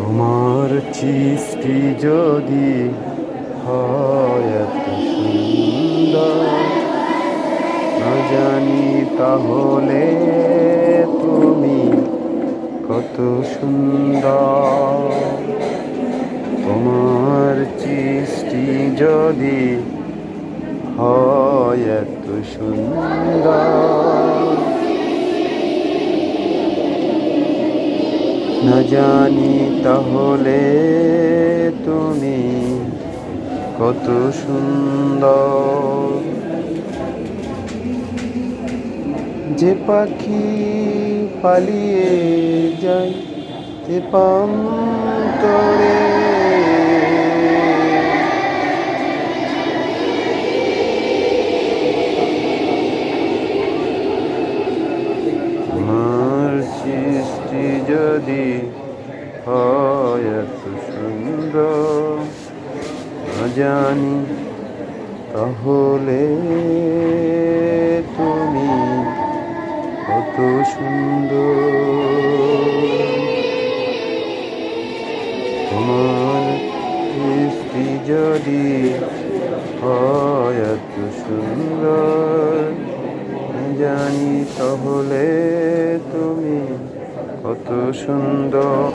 তোমার সৃষ্টি যদি হয় এত সুন্দর, না জানি তাহলে তুমি কত সুন্দর। তোমার সৃষ্টি যদি হয় এত সুন্দর, না জানি তাহলে তুমি কত সুন্দর। যে পাখি পালিয়ে যায় যে প্রান্তরে, আমার সৃষ্টি যদি হয় এত সুন্দর, না জানি তাহলে তুমি কত সুন্দর। তোমার সৃষ্টি যদি হয় এত সুন্দর, জানি তাহলে তুমি কত সুন্দর।